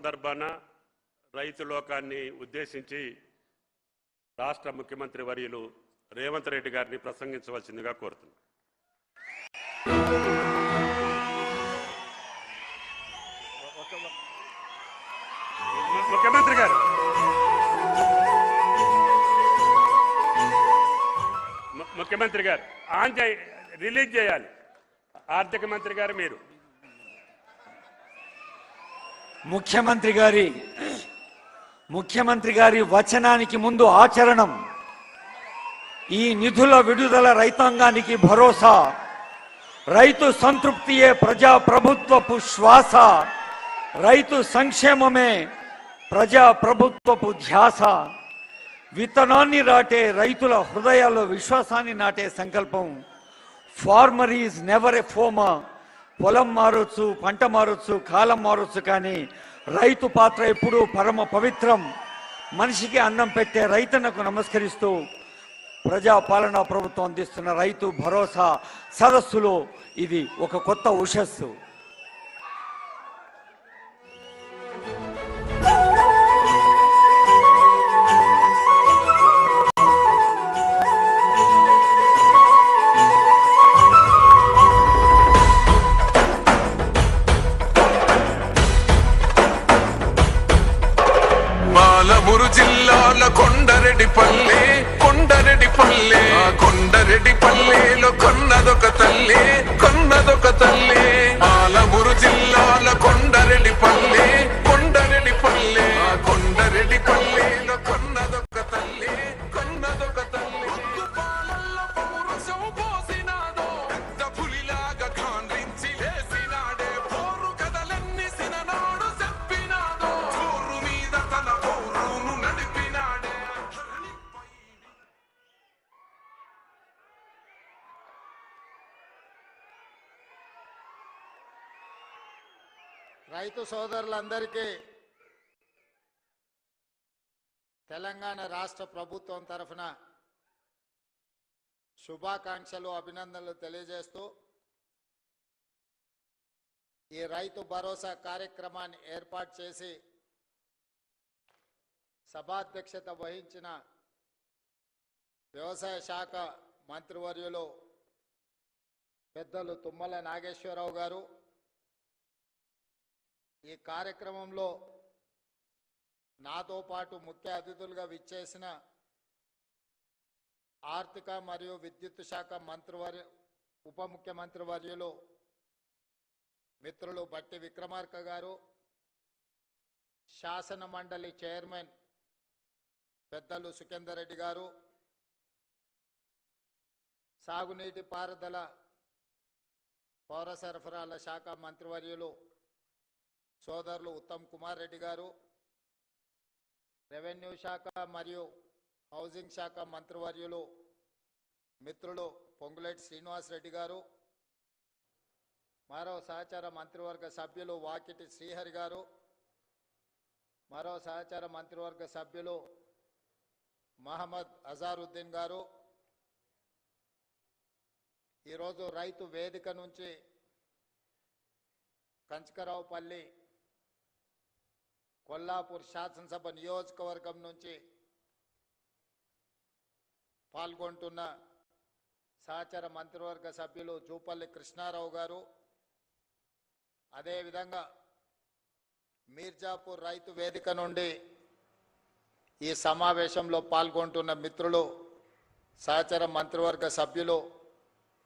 సందర్భాన రైతు లోకాన్ని ఉద్దేశించి రాష్ట్ర ముఖ్యమంత్రి వర్యులు రేవంత్ రెడ్డి గారిని ప్రసంగించవలసిందిగా కోరుతున్నాను. ముఖ్యమంత్రి గారు ఆన్ రిలీజ్ చేయాలి. ఆర్థిక మంత్రి గారు మీరు ముఖ్యమంత్రి గారి వచనానికి ముందు ఆచరణం. ఈ నిధుల విడుదల రైతాంగానికి భరోసా, రైతు సంతృప్తియే ప్రజా ప్రభుత్వపు శ్వాస, రైతు సంక్షేమమే ప్రజా ప్రభుత్వపు ధ్యాస. విత్తనాన్ని నాటే రైతుల హృదయాల్లో విశ్వాసాన్ని నాటే సంకల్పం. ఫార్మర్ ఈజ్ నెవర్ ఎ ఫోమా. పొలం మారొచ్చు, పంట మారొచ్చు, కాలం మారొచ్చు, కానీ రైతు పాత్ర ఎప్పుడూ పరమ పవిత్రం. మనిషికి అన్నం పెట్టే రైతన్నకు నమస్కరిస్తూ ప్రజా పాలనా ప్రభుత్వం అందిస్తున్న రైతు భరోసా సదస్సులో ఇది ఒక కొత్త ఉషస్సు. పాలమూరు జిల్లాల కొండరెడ్డిపల్లె కొండరెడ్డిపల్లెలో కొన్నదొక తల్లి పాలమూరు జిల్లాల కొండరెడ్డిపల్లె కొండరెడ్డిపల్లెలో కొన్నదొక తల్లి పాలల్ల పౌరుషం పోసినాదో పెద్ద పులిలాగా కాండ్రించి లేసినాడే పోరు కథలన్నీ సిననాడు చెప్పినాదో పోరు మీద తన పోరును నడిపినాడే. రైతు సోదరులందరికీ తెలంగాణ రాష్ట్ర ప్రభుత్వం తరఫున శుభాకాంక్షలు, అభినందనలు తెలియజేస్తూ ఈ రైతు భరోసా కార్యక్రమాన్ని ఏర్పాటు చేసి సభాధ్యక్షత వహించిన వ్యవసాయ శాఖ మంత్రివర్యులు పెద్దలు తుమ్మల నాగేశ్వరరావు గారు, ఈ కార్యక్రమంలో నాతో పాటు ముఖ్య అతిథులుగా విచ్చేసిన ఆర్థిక మరియు విద్యుత్ శాఖ ఉప ముఖ్యమంత్రి వర్యులు మిత్రులు బట్టి విక్రమార్క గారు, శాసన మండలి చైర్మన్ పెద్దలు సుఖేందర్ రెడ్డి గారు, సాగునీటి పారుదల పౌర సరఫరాల శాఖ మంత్రివర్యులు సోదరులు ఉత్తమ్ కుమార్ రెడ్డి గారు, రెవెన్యూ శాఖ మరియు హౌసింగ్ శాఖ మంత్రివర్యులు మిత్రులు పొంగులేటి శ్రీనివాస్ రెడ్డి గారు, మరో సహచార మంత్రివర్గ సభ్యులు వాకిటి శ్రీహరి గారు, మరో సహచార మంత్రివర్గ సభ్యులు మహమ్మద్ అజారుద్దీన్ గారు, ఈరోజు రైతు వేదిక నుంచి కంచకరావుపల్లి కొల్లాపూర్ శాసనసభ నియోజకవర్గం నుంచి పాల్గొంటున్న సహచర మంత్రివర్గ సభ్యులు జూపల్లి కృష్ణారావు గారు, అదేవిధంగా మీర్జాపూర్ రైతు వేదిక నుండి ఈ సమావేశంలో పాల్గొంటున్న మిత్రులు సహచర మంత్రివర్గ సభ్యులు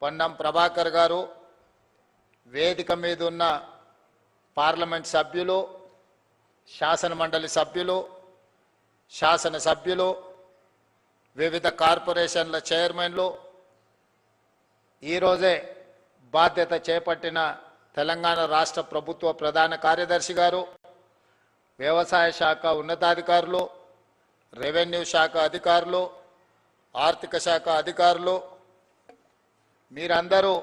పొన్నం ప్రభాకర్ గారు, వేదిక మీద ఉన్న పార్లమెంట్ సభ్యులు, శాసన మండలి సభ్యులు, శాసన సభ్యులు, వివిధ కార్పొరేషన్ల చైర్మన్లు, ఈరోజే బాధ్యత చేపట్టిన తెలంగాణ రాష్ట్ర ప్రభుత్వ ప్రధాన కార్యదర్శి గారు, వ్యవసాయ శాఖ ఉన్నతాధికారులు, రెవెన్యూ శాఖ అధికారులు, ఆర్థిక శాఖ అధికారులు, మీరందరూ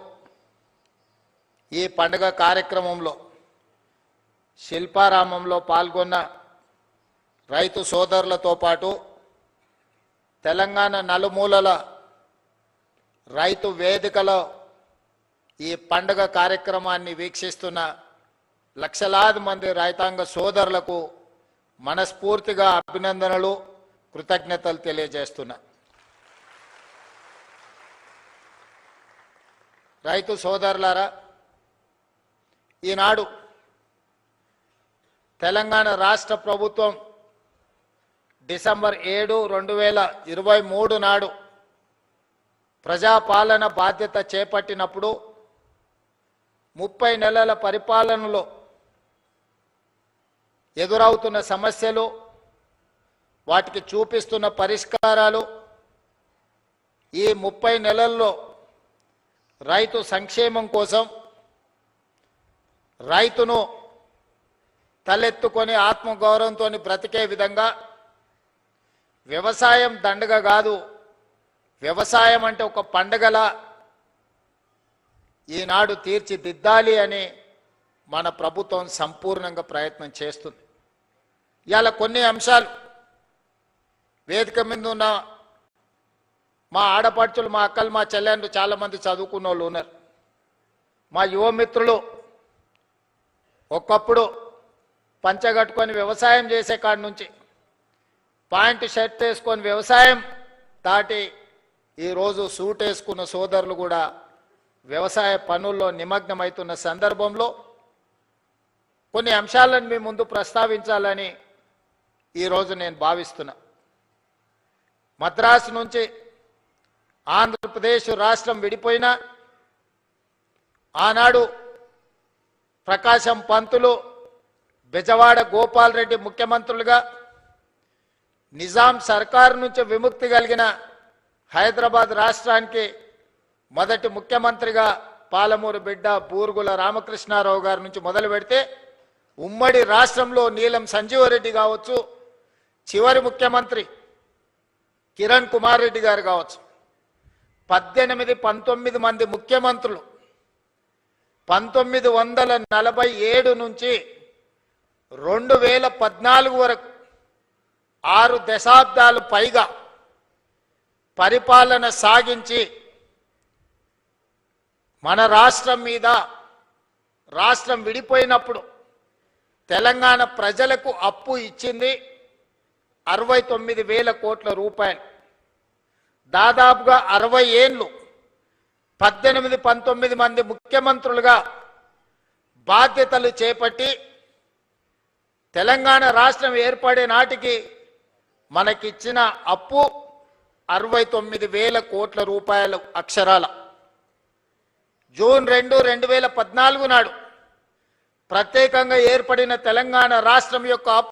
ఈ పండుగ కార్యక్రమంలో శిల్పారామంలో పాల్గొన్న రైతు సోదరులతో పాటు తెలంగాణ నలుమూలల రైతు వేదికలో ఈ పండుగ కార్యక్రమాన్ని వీక్షిస్తున్న లక్షలాది మంది రైతాంగ సోదరులకు మనస్ఫూర్తిగా అభినందనలు, కృతజ్ఞతలు తెలియజేస్తున్నా. రైతు సోదరులారా, ఈనాడు తెలంగాణ రాష్ట్ర ప్రభుత్వం డిసెంబర్ 7, 2023 నాడు ప్రజాపాలన బాధ్యత చేపట్టినప్పుడు 30 నెలల పరిపాలనలో ఎదురవుతున్న సమస్యలు, వాటికి చూపిస్తున్న పరిష్కారాలు, ఈ 30 నెలల్లో రైతు సంక్షేమం కోసం, రైతును తలెత్తుకొని ఆత్మగౌరవంతో బ్రతికే విధంగా, వ్యవసాయం దండగ కాదు, వ్యవసాయం అంటే ఒక పండగలా ఈనాడు తీర్చిదిద్దాలి అని మన ప్రభుత్వం సంపూర్ణంగా ప్రయత్నం చేస్తుంది. ఇవాళ కొన్ని అంశాలు వేదిక మీద ఉన్న మా ఆడపడుచులు, మా అక్కలు, మా చెల్లెండ్రు చాలామంది చదువుకున్న వాళ్ళు ఉన్నారు. మా యువమిత్రులు ఒకప్పుడు పంచగట్టుకొని వ్యవసాయం చేసే కాడి నుంచి ప్యాంటు షర్ట్ వేసుకొని వ్యవసాయం దాటి ఈరోజు సూట్ వేసుకున్న సోదరులు కూడా వ్యవసాయ పనుల్లో నిమగ్నమవుతున్న సందర్భంలో కొన్ని అంశాలను మీ ముందు ప్రస్తావించాలని ఈరోజు నేను భావిస్తున్నా. మద్రాసు నుంచి ఆంధ్రప్రదేశ్ రాష్ట్రం విడిపోయినా ఆనాడు ప్రకాశం పంతులు, బెజవాడ గోపాల్ రెడ్డి ముఖ్యమంత్రులుగా, నిజాం సర్కారు నుంచి విముక్తి కలిగిన హైదరాబాద్ రాష్ట్రానికి మొదటి ముఖ్యమంత్రిగా పాలమూరు బిడ్డ బూరుగుల రామకృష్ణారావు గారి నుంచి మొదలు పెడితే ఉమ్మడి రాష్ట్రంలో నీలం సంజీవరెడ్డి కావచ్చు, చివరి ముఖ్యమంత్రి కిరణ్ కుమార్ రెడ్డి గారు కావచ్చు, 19 మంది ముఖ్యమంత్రులు 1947 నుంచి 2014 వరకు 6 దశాబ్దాలు పైగా పరిపాలన సాగించి మన రాష్ట్రం మీద, రాష్ట్రం విడిపోయినప్పుడు తెలంగాణ ప్రజలకు అప్పు ఇచ్చింది 69,000 కోట్ల రూపాయలు. దాదాపుగా 60 ఏళ్ళు 18-19 మంది ముఖ్యమంత్రులుగా బాధ్యతలు చేపట్టి తెలంగాణ రాష్ట్రం ఏర్పడే నాటికి మనకిచ్చిన అప్పు 69,000 కోట్ల రూపాయలు అక్షరాల. జూన్ 2, 2014 నాడు ప్రత్యేకంగా ఏర్పడిన తెలంగాణ రాష్ట్రం యొక్క